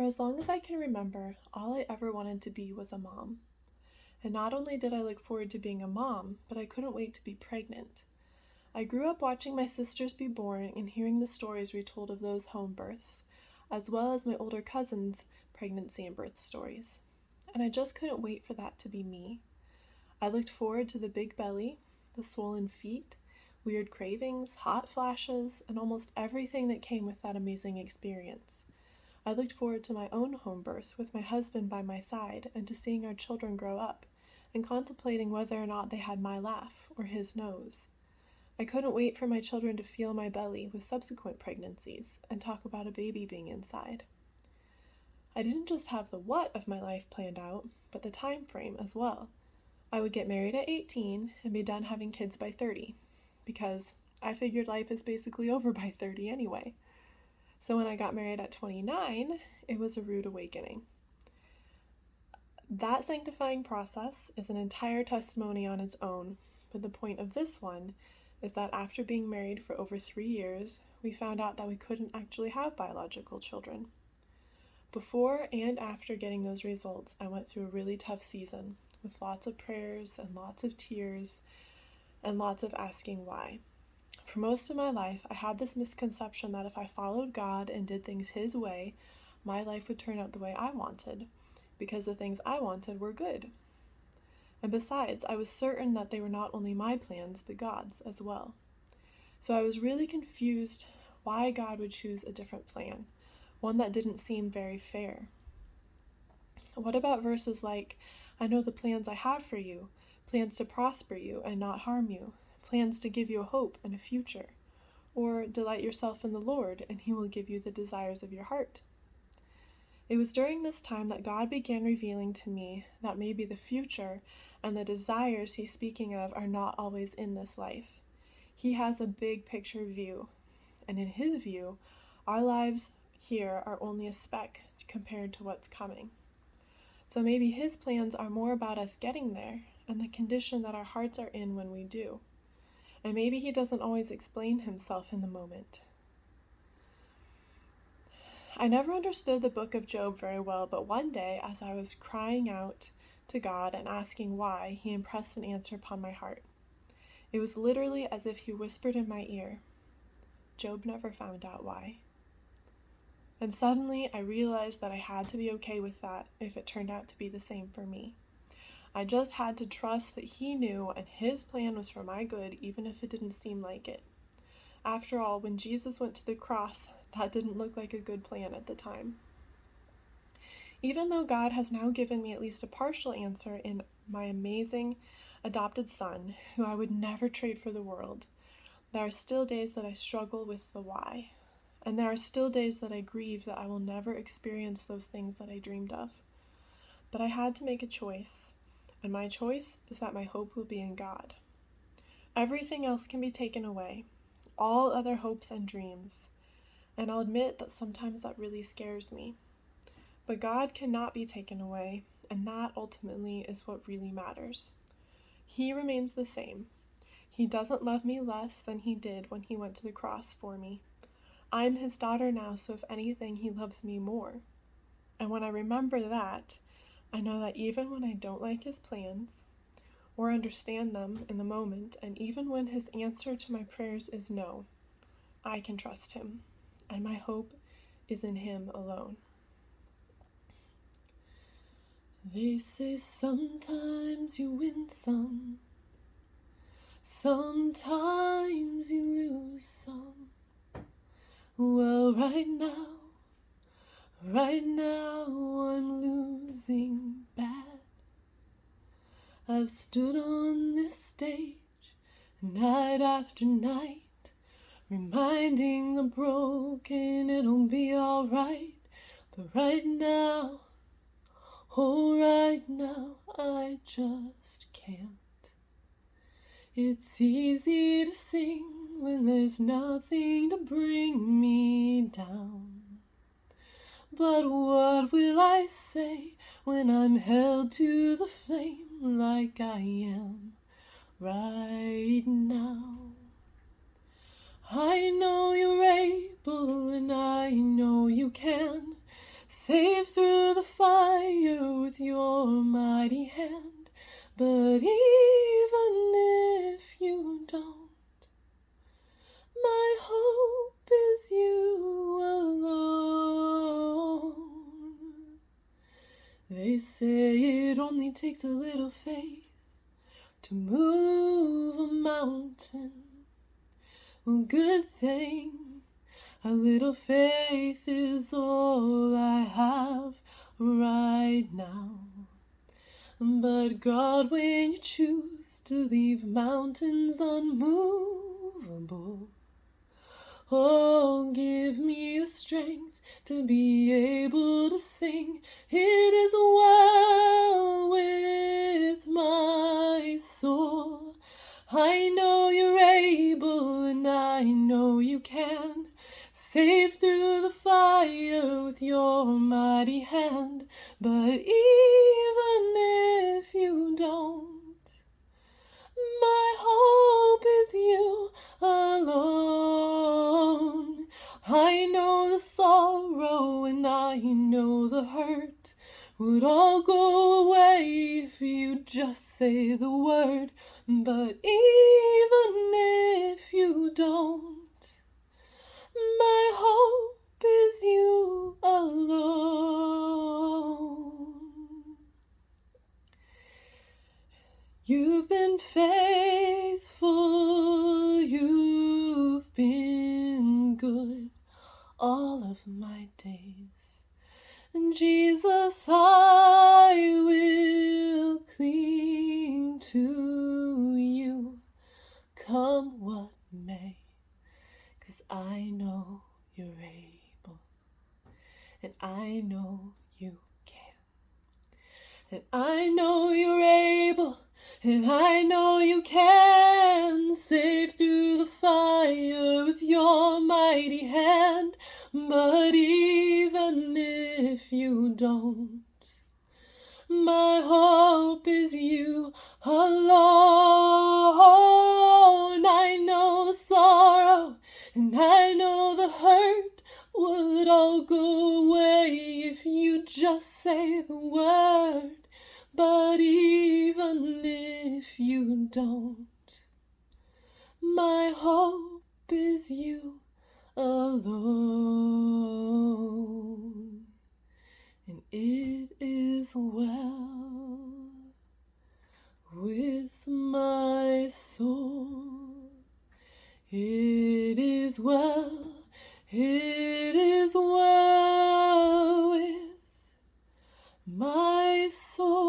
For as long as I can remember, all I ever wanted to be was a mom. And not only did I look forward to being a mom, but I couldn't wait to be pregnant. I grew up watching my sisters be born and hearing the stories retold of those home births, as well as my older cousins' pregnancy and birth stories. And I just couldn't wait for that to be me. I looked forward to the big belly, the swollen feet, weird cravings, hot flashes, and almost everything that came with that amazing experience. I looked forward to my own home birth with my husband by my side and to seeing our children grow up and contemplating whether or not they had my laugh or his nose. I couldn't wait for my children to feel my belly with subsequent pregnancies and talk about a baby being inside. I didn't just have the what of my life planned out, but the time frame as well. I would get married at 18 and be done having kids by 30, because I figured life is basically over by 30 anyway. So when I got married at 29, it was a rude awakening. That sanctifying process is an entire testimony on its own, but the point of this one is that after being married for over 3 years, we found out that we couldn't actually have biological children. Before and after getting those results, I went through a really tough season with lots of prayers and lots of tears and lots of asking why. For most of my life, I had this misconception that if I followed God and did things His way, my life would turn out the way I wanted, because the things I wanted were good. And besides, I was certain that they were not only my plans, but God's as well. So I was really confused why God would choose a different plan, one that didn't seem very fair. What about verses like, I know the plans I have for you, plans to prosper you and not harm you, plans to give you a hope and a future, or delight yourself in the Lord and He will give you the desires of your heart. It was during this time that God began revealing to me that maybe the future and the desires He's speaking of are not always in this life. He has a big picture view, and in His view, our lives here are only a speck compared to what's coming. So maybe His plans are more about us getting there and the condition that our hearts are in when we do. And maybe He doesn't always explain Himself in the moment. I never understood the book of Job very well, but one day, as I was crying out to God and asking why, He impressed an answer upon my heart. It was literally as if He whispered in my ear, Job never found out why. And suddenly I realized that I had to be okay with that if it turned out to be the same for me. I just had to trust that He knew and His plan was for my good, even if it didn't seem like it. After all, when Jesus went to the cross, that didn't look like a good plan at the time. Even though God has now given me at least a partial answer in my amazing adopted son, who I would never trade for the world, there are still days that I struggle with the why. And there are still days that I grieve that I will never experience those things that I dreamed of. But I had to make a choice. And my choice is that my hope will be in God. Everything else can be taken away, all other hopes and dreams, and I'll admit that sometimes that really scares me. But God cannot be taken away, and that ultimately is what really matters. He remains the same. He doesn't love me less than He did when He went to the cross for me. I'm His daughter now, so if anything, He loves me more. And when I remember that, I know that even when I don't like His plans or understand them in the moment, and even when His answer to my prayers is no, I can trust Him, and my hope is in Him alone. They say sometimes you win some, sometimes you lose some. Well, right now I'm losing bad. I've stood on this stage night after night, reminding the broken it'll be alright. But right now, oh right now, I just can't. It's easy to sing when there's nothing to bring me down. But what will I say when I'm held to the flame like I am right now? I know you're able and I know you can save say it only takes a little faith to move a mountain. Well, good thing a little faith is all I have right now. But God, when you choose to leave mountains unmovable, oh, give me the strength to be able to sing, it is well with my soul. I know you're able and I know you can save through the fire with your mighty hand. But even if you don't, my hope is you alone. I know the sorrow and I know the hurt would all go away if you just say the word. But even if you don't, my hope is you alone. You've been faithful, you've been good all of my days. And Jesus, I will cling to you, come what may, 'cause I know you're able, and I know you can. And I know you're able, and I know you can save through the fire with your mighty hand. But even if you don't, my hope is you alone. I know the sorrow and I know the hurt would all go away if you just say the word. But even if you don't, my hope is you alone. And it is well with my soul. It is well, it is well with my soul.